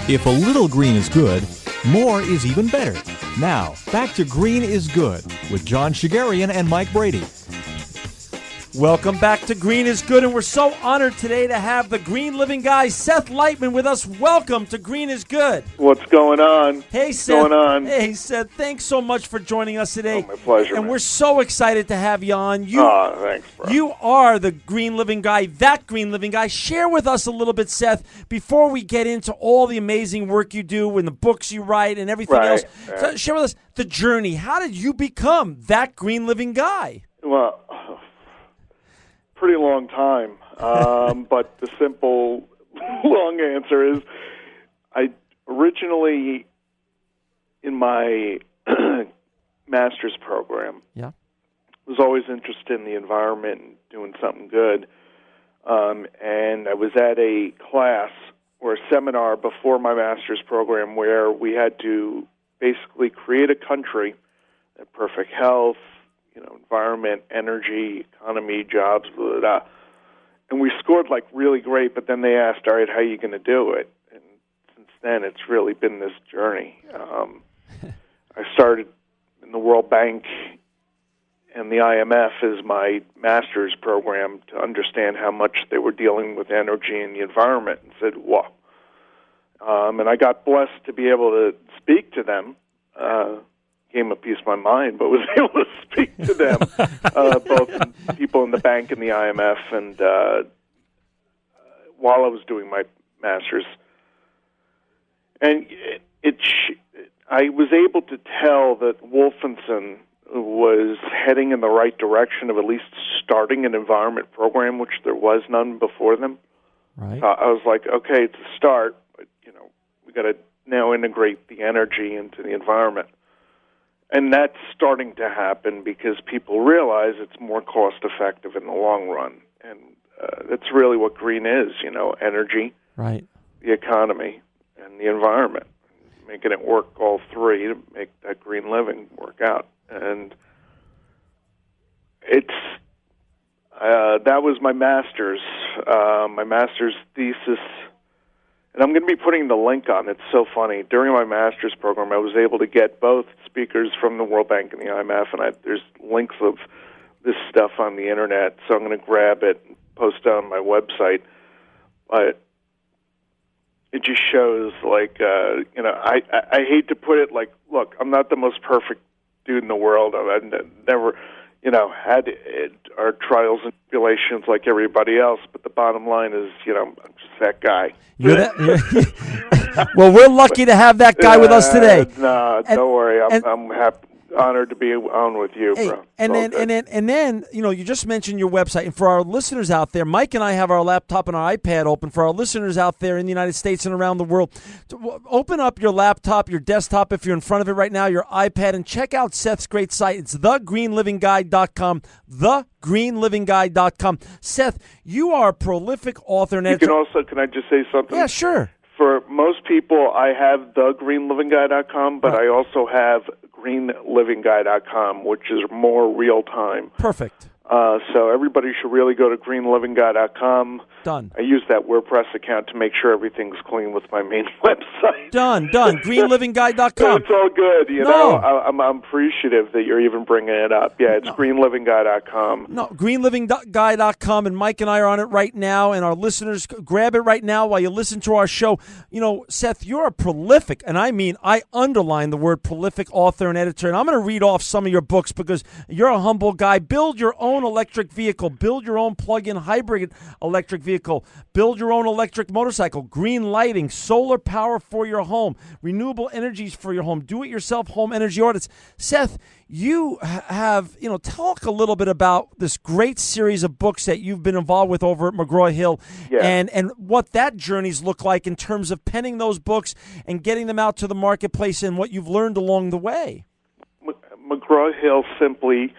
If a little green is good, more is even better. Now, back to Green is Good with John Shigarian and Mike Brady. Welcome back to Green is Good, and we're so honored today to have the green living guy, Seth Leitman, with us. Welcome to Green is Good. What's going on? Hey, Seth. What's going on? Hey, Seth. Thanks so much for joining us today. Oh, my pleasure, And man. we're so excited to have you on. Thanks, bro. You are the green living guy, that green living guy. Share with us a little bit, Seth, before we get into all the amazing work you do and the books you write and everything else. Right. So share with us the journey. How did you become that green living guy? Well, pretty long time. But the simple, long answer is I originally, in my master's program, was always interested in the environment and doing something good. And I was at a class or a seminar before my master's program where we had to basically create a country, perfect health, environment, energy, economy, jobs, blah, blah, blah. And we scored like really great, but then they asked, all right, how are you going to do it? And since then, it's really been this journey. I started in the World Bank and the IMF as my master's program to understand how much they were dealing with energy and the environment, and said, wow. And I got blessed to be able to speak to them. Came a piece of my mind, but was able to speak to them, both people in the bank and the IMF, and while I was doing my master's. And I was able to tell that Wolfenson was heading in the right direction of at least starting an environment program, which there was none before them. Right. I was like, okay, it's a start, but we got to now integrate the energy into the environment. And that's starting to happen because people realize it's more cost-effective in the long run. And that's really what green is, energy, right, the economy, and the environment. Making it work, all three, to make that green living work out. And it's that was my master's thesis. And I'm going to be putting the link on. It's so funny. During my master's program, I was able to get both speakers from the World Bank and the IMF, and there's links of this stuff on the internet, so I'm going to grab it and post it on my website. But it just shows, I hate to put it like, look, I'm not the most perfect dude in the world. I've never, had our trials and tribulations like everybody else, but the bottom line is, I'm just that guy. Well, we're lucky to have that guy with us today. No, don't worry. I'm happy, honored to be on with you, bro. And then, you just mentioned your website. And for our listeners out there, Mike and I have our laptop and our iPad open. For our listeners out there in the United States and around the world, open up your laptop, your desktop, if you're in front of it right now, your iPad, and check out Seth's great site. It's thegreenlivingguide.com, thegreenlivingguide.com. Seth, you are a prolific author and editor. Can I just say something? Yeah, sure. For most people, I have thegreenlivingguide.com, but I also have greenlivingguide.com, which is more real-time. Perfect. So everybody should really go to greenlivingguide.com. Done. I use that WordPress account to make sure everything's clean with my main website. Done. greenlivingguide.com. It's all good. I'm appreciative that you're even bringing it up. Yeah, it's greenlivingguide.com. No, greenlivingguide.com, and Mike and I are on it right now, and our listeners, grab it right now while you listen to our show. Seth, you're a prolific, and I underline the word prolific author and editor, and I'm going to read off some of your books because you're a humble guy. Build your own electric vehicle. Build your own plug-in hybrid electric vehicle. Build your own electric motorcycle. Green lighting. Solar power for your home. Renewable energies for your home. Do-it-yourself home energy audits. Seth, you have, talk a little bit about this great series of books that you've been involved with over at McGraw-Hill, and what that journey's look like in terms of penning those books and getting them out to the marketplace and what you've learned along the way. McGraw-Hill simply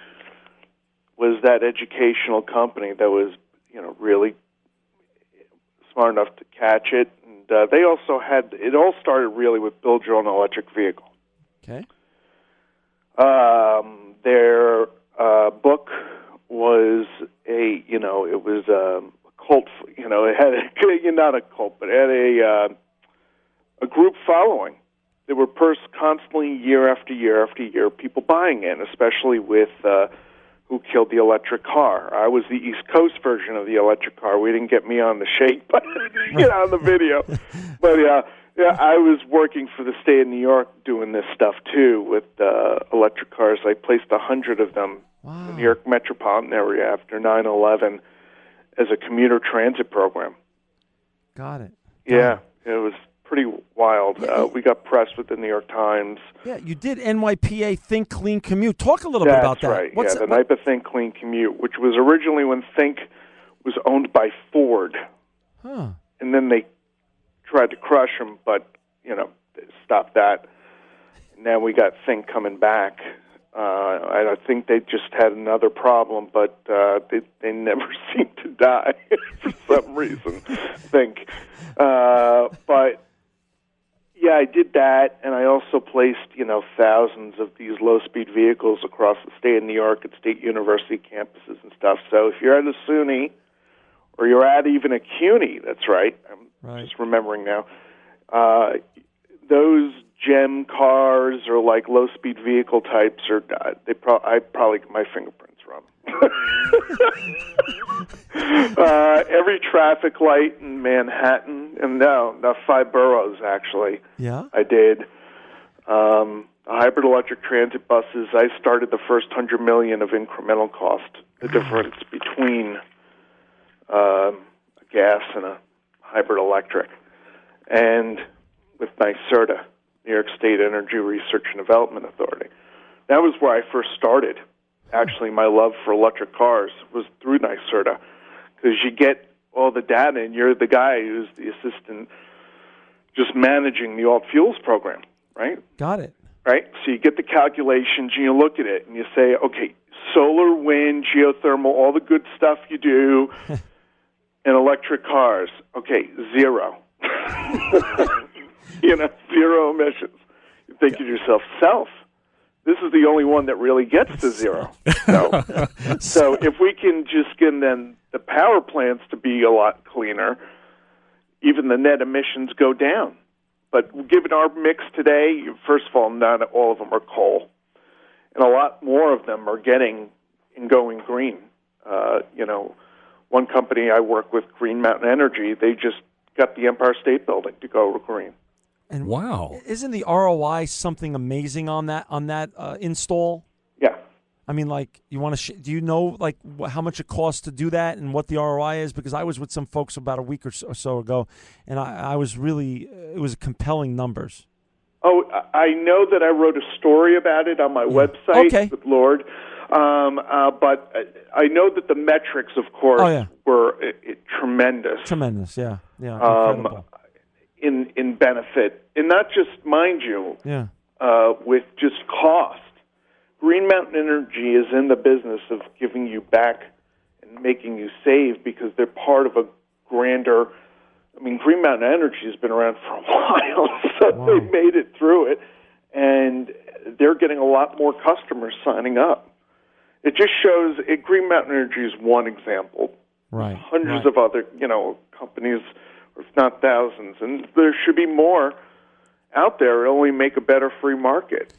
was that educational company that was, really smart enough to catch it. And they also had, it all started really with build your own electric vehicle. Okay. Their book was it was a cult, it had not a cult, but it had a group following. There were constantly, year after year after year, people buying in, especially with Who Killed the Electric Car. I was the East Coast version of the electric car. We didn't get me on the shake, but on the video. But I was working for the state of New York doing this stuff too with electric cars. I placed 100 of them in the New York metropolitan area after 9/11 as a commuter transit program. Got it. Yeah, it was pretty wild. We got press with the New York Times. Yeah, you did NYPA Think Clean Commute. Talk a little bit about that. That's right. The NYPA Think Clean Commute, which was originally when Think was owned by Ford. Huh. And then they tried to crush them, but, they stopped that. Now we got Think coming back. I think they just had another problem, but they never seem to die for some reason, Think. But, yeah, I did that, and I also placed, thousands of these low-speed vehicles across the state of New York at state university campuses and stuff. So if you're at a SUNY, or you're at even a CUNY, that's right, I'm just remembering now, those gem cars or like low-speed vehicle types, I probably get my fingerprints from. Every traffic light in Manhattan, and no, 5 boroughs actually. Yeah, I did. Hybrid electric transit buses. I started the first $100 million of incremental cost. The difference between a gas and a hybrid electric, and with NYSERDA, New York State Energy Research and Development Authority. That was where I first started. Actually, my love for electric cars was through NYSERDA, because you get all the data, and you're the guy who's the assistant just managing the alt fuels program, right? Got it. Right? So you get the calculations, and you look at it, and you say, okay, solar, wind, geothermal, all the good stuff you do, and electric cars, okay, zero. Zero emissions. You think to yourself, self, this is the only one that really gets to zero. So if we can just get then the power plants to be a lot cleaner, even the net emissions go down. But given our mix today, first of all, not all of them are coal. And a lot more of them are getting and going green. One company I work with, Green Mountain Energy, they just got the Empire State Building to go green. And wow! Isn't the ROI something amazing on that install? Yeah. I mean, like, you want to? Do you know like how much it costs to do that and what the ROI is? Because I was with some folks about a week or so ago, and I was really it was compelling numbers. Oh, I know that I wrote a story about it on my website. Okay. Good Lord. But I know that the metrics, of course, were tremendous. Tremendous, yeah. Incredible. In benefit, and not just, mind you, with just cost. Green Mountain Energy is in the business of giving you back and making you save, because they're part of a grander. I mean, Green Mountain Energy has been around for a while, so they made it through it, and they're getting a lot more customers signing up. It just shows. Green Mountain Energy is one example. Right. Hundreds of other, companies, if not thousands, and there should be more out there. It'll only make a better free market.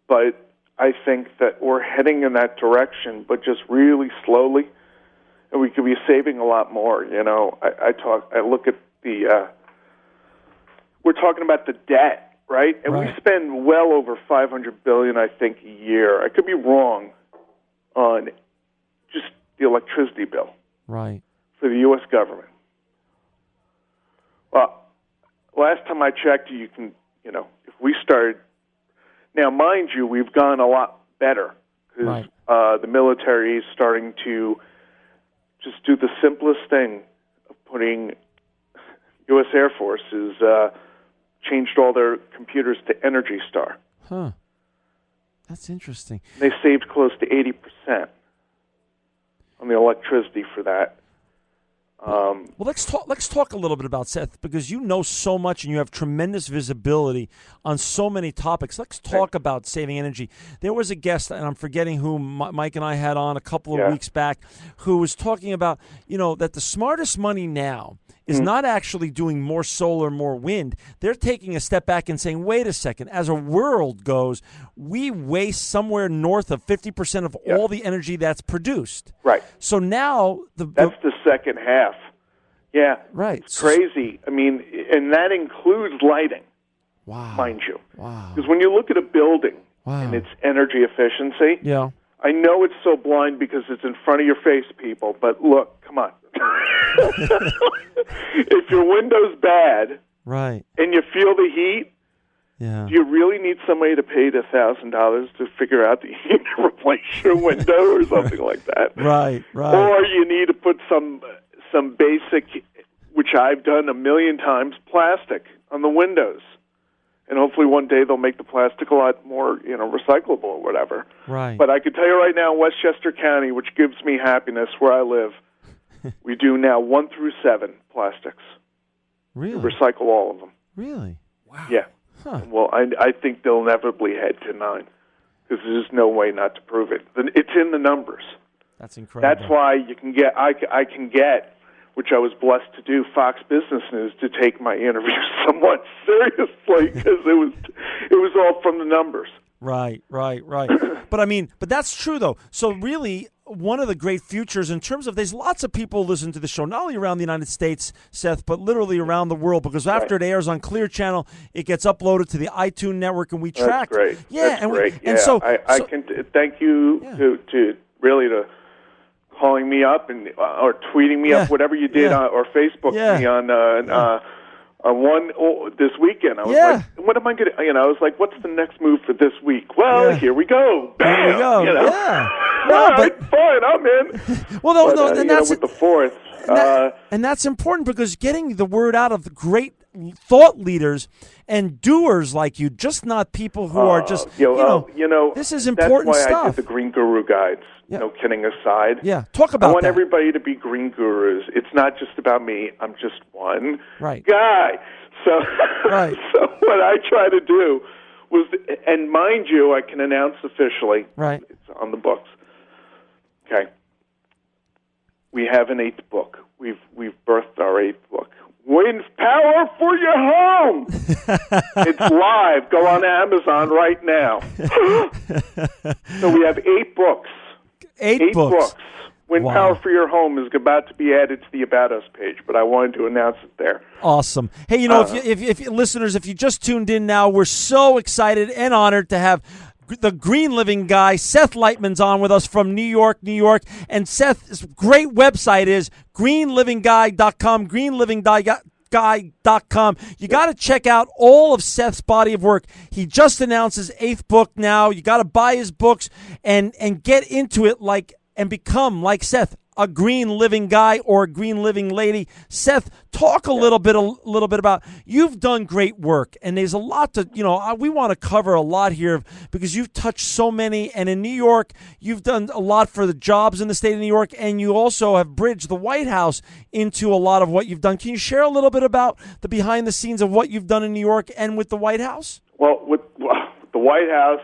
But I think that we're heading in that direction, but just really slowly, and we could be saving a lot more. I look at we're talking about the debt, right? And we spend well over $500 billion, I think, a year. I could be wrong on just the electricity bill, right, for the U.S. government. Well, last time I checked, you can, if we started. Now, mind you, we've gone a lot better, because the military is starting to just do the simplest thing of putting. U.S. Air Force has changed all their computers to Energy Star. Huh. That's interesting. They saved close to 80% on the electricity for that. Well, let's talk a little bit about Seth, because you know so much and you have tremendous visibility on so many topics. Let's talk about saving energy. There was a guest, and I'm forgetting who Mike and I had on a couple of weeks back, who was talking about, that the smartest money now is not actually doing more solar, more wind. They're taking a step back and saying, wait a second, as a world goes, we waste somewhere north of 50% of all the energy that's produced. Right. So now that's the second half. Yeah. Right. It's crazy. I mean, and that includes lighting. Wow. Mind you. Wow. Because when you look at a building and its energy efficiency, I know it's so blind because it's in front of your face, people, but look, come on. If your window's bad and you feel the heat, do you really need somebody to pay the $1,000 to figure out that you need to replace your window or something like that? Right. Or you need to put some basic, which I've done a million times, plastic on the windows. And hopefully one day they'll make the plastic a lot more, recyclable or whatever. Right. But I can tell you right now, in Westchester County, which gives me happiness where I live, we do now 1 through 7 plastics. Really? We recycle all of them. Really? Wow. Yeah. Huh. Well, I think they'll inevitably head to 9 because there's no way not to prove it. It's in the numbers. That's incredible. That's why you can get. I can get, which I was blessed to do, Fox Business News to take my interview somewhat seriously because it was all from the numbers. Right. But that's true though. So really, one of the great futures in terms of there's lots of people listen to the show, not only around the United States, Seth, but literally around the world, because after it airs on Clear Channel, it gets uploaded to the iTunes network, and we track. That's great. Yeah, That's and great. And so I can thank you to really to calling me up and or tweeting me up, whatever you did, or Facebook me on one this weekend. I was like, what am I going to, I was like, what's the next move for this week? Well, here we go. Bam! Here we go. All right, fine, I'm in. Well, no, and that's with the fourth. And that's important because getting the word out of the great thought leaders and doers like you, just not people who are just, this is important that's why stuff. I did the Green Guru guides, no kidding aside. Yeah, talk about that. I want everybody to be green gurus. It's not just about me. I'm just one guy. So, so what I try to do was, and mind you, I can announce officially, it's on the books. Okay. We have an 8th book. We've birthed our 8th book. Wind Power for Your Home. It's live. Go on Amazon right now. So we have 8 books. 8 books. Wind Power for Your Home is about to be added to the About Us page, but I wanted to announce it there. Awesome. Hey, if listeners, if you just tuned in now, we're so excited and honored to have the Green Living guy, Seth Leitman's on with us from New York. And Seth's great website is greenlivingguy.com, greenlivingguy.com. You got to check out all of Seth's body of work. He just announced his 8th book now. You got to buy his books and get into it and become like Seth, a green living guy or a green living lady. Seth, talk a little bit about, you've done great work, and there's a lot to, we want to cover a lot here because you've touched so many, and in New York, you've done a lot for the jobs in the state of New York, and you also have bridged the White House into a lot of what you've done. Can you share a little bit about the behind the scenes of what you've done in New York and with the White House? Well, with the White House,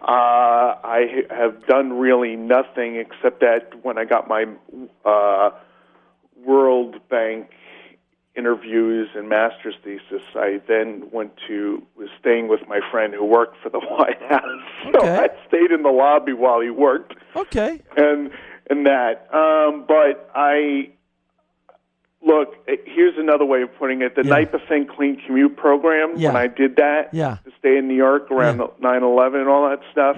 I have done really nothing except that when I got my World Bank interviews and master's thesis, I then was staying with my friend who worked for the White House. So I stayed in the lobby while he worked. Okay. And that. But look, here's another way of putting it. The NYPA Think Clean Commute program, when I did that to stay in New York around 9/11 and all that stuff,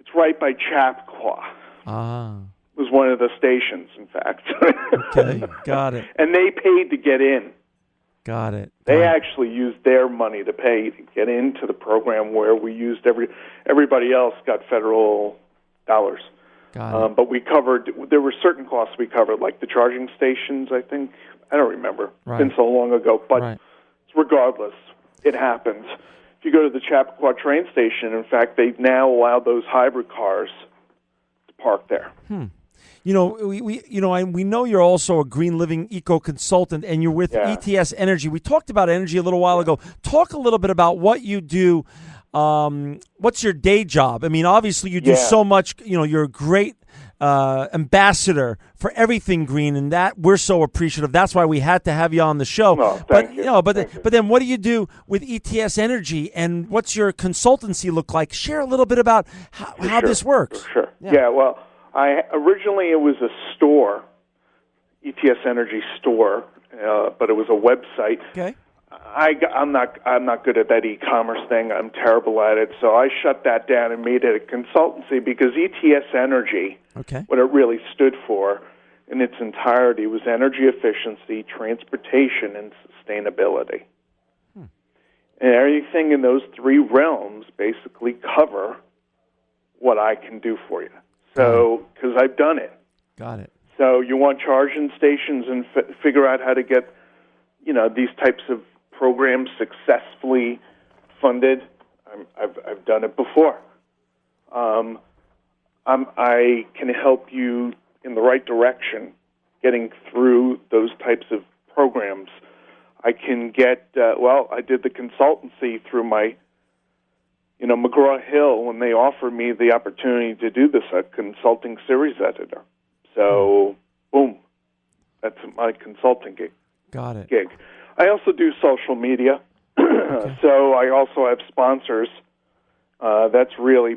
it's right by Chappaqua. It was one of the stations, in fact. Okay, got it. And they paid to get in. Got it. They actually used their money to pay to get into the program where we used everybody else got federal dollars. But we covered, there were certain costs we covered, like the charging stations, I think. I don't remember. It's been so long ago. But regardless, it happens. If you go to the Chappaqua train station, in fact, they now allow those hybrid cars to park there. We know you're also a green living eco consultant, and you're with ETS Energy. We talked about energy a little while ago. Talk a little bit about what you do. What's your day job? I mean, obviously you do so much. You're a great ambassador for everything green, and that we're so appreciative. That's why we had to have you on the show. Oh, thank you. But then what do you do with ETS Energy, and what's your consultancy look like? Share a little bit about how this works. Sure. Yeah. Well, originally it was a store, ETS Energy store, but it was a website. Okay. I'm not good at that e-commerce thing. I'm terrible at it. So I shut that down and made it a consultancy, because ETS Energy, what it really stood for in its entirety was energy efficiency, transportation, and sustainability. And everything in those three realms basically cover what I can do for you. So, because I've done it. Got it. So you want charging stations and figure out how to get, these types of programs successfully funded. I've done it before. I can help you in the right direction, getting through those types of programs. I can get. I did the consultancy through my, McGraw-Hill, when they offered me the opportunity to do this, a consulting series editor. So, boom, that's my consulting gig. Got it. Gig. I also do social media, so I also have sponsors. That's really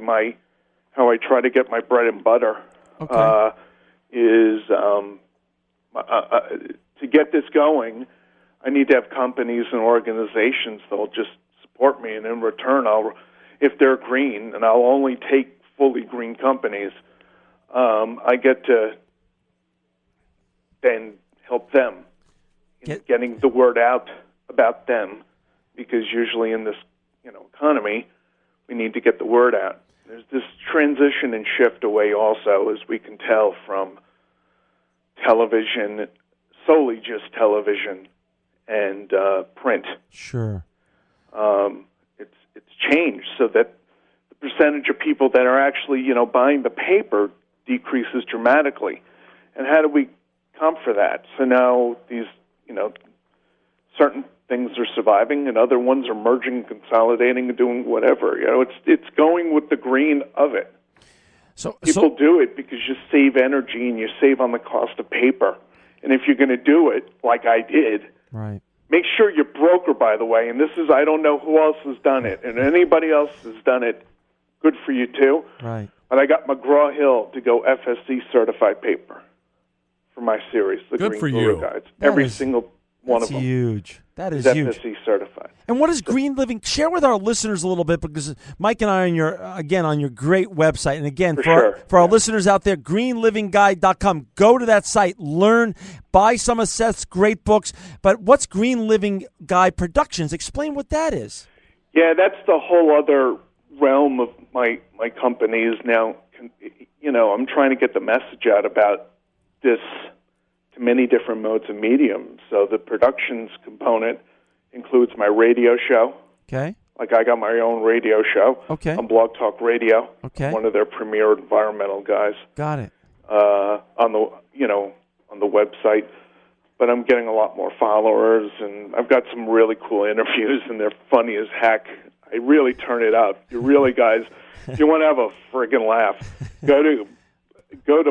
how I try to get my bread and butter. Is to get this going, I need to have companies and organizations that'll just support me, and in return, if they're green, and I'll only take fully green companies, I get to then help them. Getting the word out about them, because usually in this economy, we need to get the word out. There's this transition and shift away also, as we can tell from television, solely just television and print. Sure. It's changed so that the percentage of people that are actually buying the paper decreases dramatically. And how do we comp for that? So now these certain things are surviving, and other ones are merging, consolidating, and doing whatever. It's going with the green of it. So people do it because you save energy and you save on the cost of paper. And if you're going to do it like I did, right, make sure your broker, by the way, and this is, I don't know who else has done it, and anybody else has done it, good for you too. Right. But I got McGraw-Hill to go FSC certified paper for my series, the Good Green for Guru you. Guides. Every single one of them. That's huge. That is FSC huge. certified. And what is Green Living? Share with our listeners a little bit, because Mike and I are on your great website. And again, for our listeners out there, greenlivingguide.com. Go to that site, learn, buy some of Seth's great books. But what's Green Living Guide Productions? Explain what that is. Yeah, that's the whole other realm of my companies now. I'm trying to get the message out about this to many different modes and mediums. So the productions component includes my radio show. Okay. Like I got my own radio show. Okay. On Blog Talk Radio. Okay. I'm one of their premier environmental guys. Got it. On the website. But I'm getting a lot more followers, and I've got some really cool interviews, and they're funny as heck. I really turn it up. You really, guys, if you want to have a friggin' laugh, go to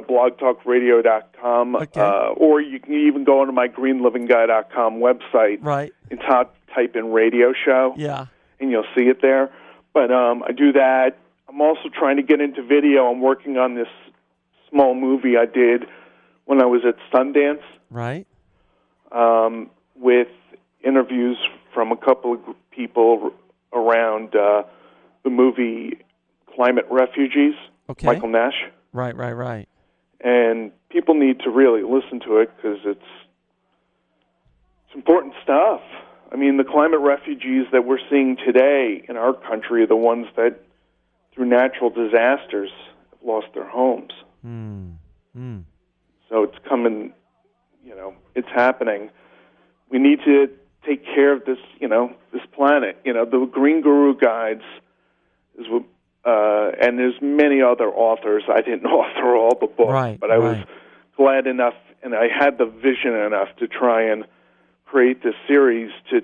blogtalkradio.com, or you can even go onto my greenlivingguide.com website, right, and type in radio show, and you'll see it there. But I do that. I'm also trying to get into video. I'm working on this small movie I did when I was at Sundance, right, with interviews from a couple of people around the movie Climate Refugees, Michael Nash. Right. And people need to really listen to it because it's important stuff. I mean, the climate refugees that we're seeing today in our country are the ones that, through natural disasters, have lost their homes. So it's coming, it's happening. We need to take care of this, this planet. The Green Guru Guides is what. And there's many other authors. I didn't author all the books, but I was glad enough, and I had the vision enough to try and create this series to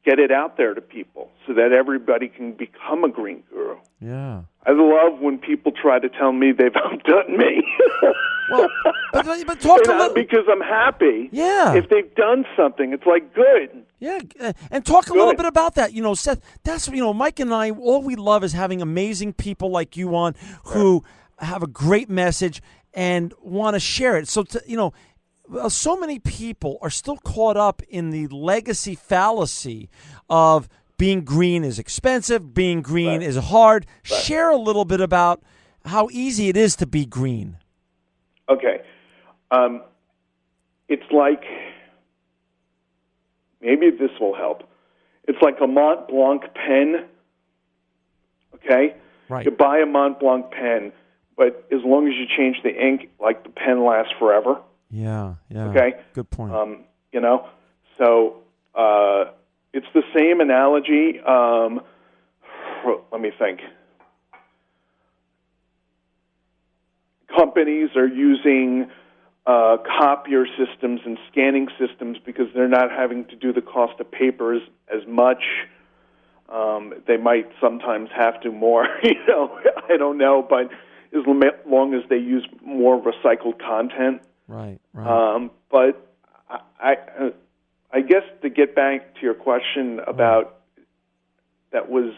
get it out there to people so that everybody can become a green guru. Yeah. I love when people try to tell me they've outdone me. Well, but talk a little... Because I'm happy. Yeah. If they've done something, it's like, good. Yeah, and talk a little bit about that. Seth, that's, Mike and I, all we love is having amazing people like you on who have a great message and want to share it. So, so many people are still caught up in the legacy fallacy of being green is expensive, being green is hard. Right. Share a little bit about how easy it is to be green. Okay. It's like, maybe this will help. It's like a Mont Blanc pen, okay? Right. You buy a Mont Blanc pen, but as long as you change the ink, like the pen lasts forever. Yeah. Okay? Good point. So it's the same analogy. Let me think. Companies are using copier systems and scanning systems because they're not having to do the cost of papers as much. They might sometimes have to more, I don't know, but as long as they use more recycled content. Right. But I guess to get back to your question about that was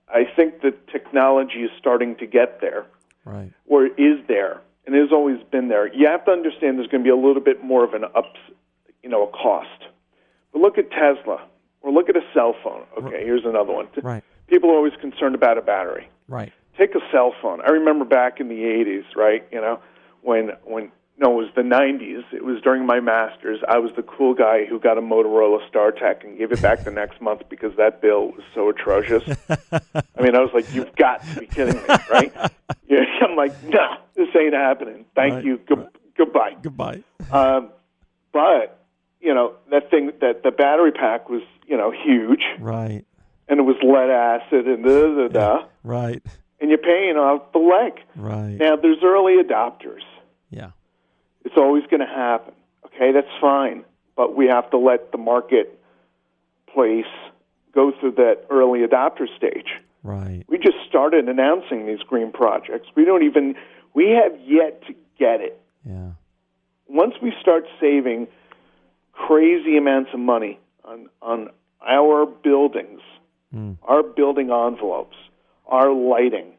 I think that technology is starting to get there, right? Or is there, and has always been there. You have to understand there's going to be a little bit more of a cost. But look at Tesla, or look at a cell phone. Okay, here's another one. Right. People are always concerned about a battery. Right. Take a cell phone. I remember back in the 80s, right? It was the 90s. It was during my master's. I was the cool guy who got a Motorola StarTech and gave it back the next month because that bill was so atrocious. I mean, I was like, you've got to be kidding me, right? Yeah, I'm like, nah, this ain't happening. Thank you. Goodbye. Goodbye. But, that thing, that the battery pack was, huge. Right. And it was lead acid and da-da-da-da. Right. And you're paying off the leg. Right. Now, there's early adopters. Yeah. It's always going to happen. Okay, that's fine. But we have to let the marketplace go through that early adopter stage. Right. We just started announcing these green projects. We have yet to get it. Yeah. Once we start saving crazy amounts of money on our buildings, our building envelopes, our lighting,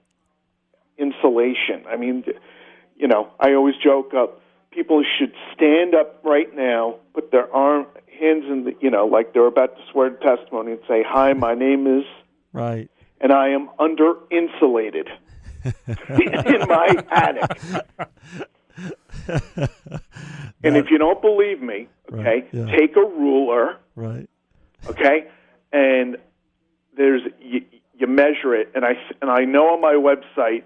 insulation. I mean, I always joke up, people should stand up right now, put their hands in the, like they're about to swear to testimony and say, hi, my name is, right, and I am under-insulated in my attic. And if you don't believe me, okay, take a ruler, right, okay, and you measure it, and I know on my website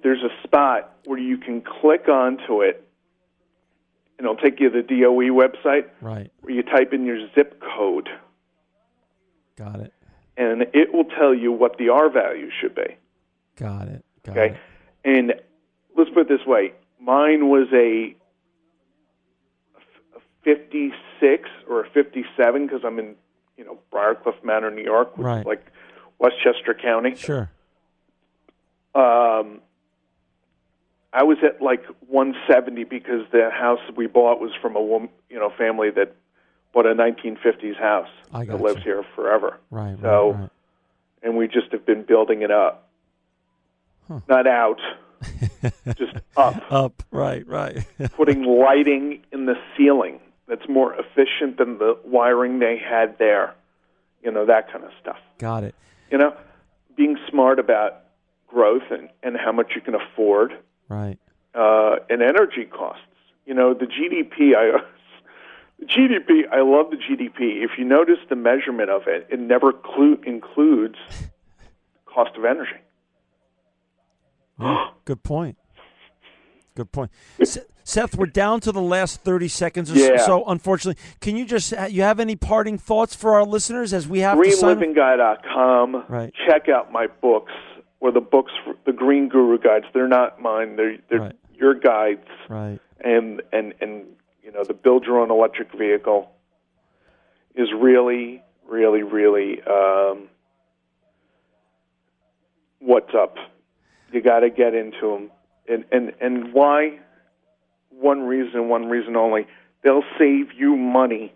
there's a spot where you can click onto it, and it'll take you to the DOE website, right, where you type in your zip code. Got it. And it will tell you what the R value should be. Got it. Okay, and let's put it this way: mine was a 56 or a 57 because I'm in Briarcliff Manor, New York, which is like Westchester County. Sure. I was at like 170 because the house we bought was from a woman, family that bought a 1950s house that lives here forever. Right. So, right. And we just have been building it up, not out, just up. Up. Right. Putting lighting in the ceiling that's more efficient than the wiring they had there. That kind of stuff. Got it. Being smart about growth and how much you can afford. Right. And energy costs. The GDP, I love the GDP. If you notice the measurement of it, it never includes cost of energy. Yeah, good point. Seth, we're down to the last 30 seconds or so, unfortunately. Can you you have any parting thoughts for our listeners as we have GreenLivingGuy.com. Right. Check out my books, or the books, the Green Guru Guides. They're not mine. They're your guides. Right. And the build your own electric vehicle is really, really, really what's up. You got to get into them. And why? One reason only. They'll save you money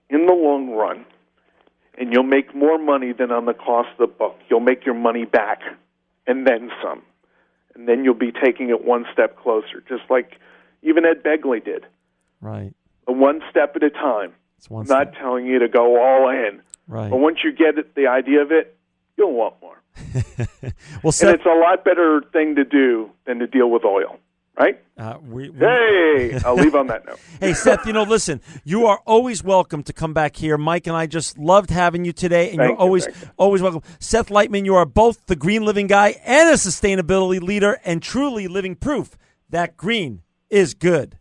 in the long run, and you'll make more money than on the cost of the book. You'll make your money back, and then some. And then you'll be taking it one step closer, just like even Ed Begley did. Right. One step at a time. I'm not telling you to go all in. Right. But once you get the idea of it, you'll want more. Well, Seth, and it's a lot better thing to do than to deal with oil. Right? Hey, I'll leave on that note. Hey, Seth, listen, you are always welcome to come back here. Mike and I just loved having you today, and you're always welcome. Seth Leitman, you are both the green living guy and a sustainability leader and truly living proof that green is good.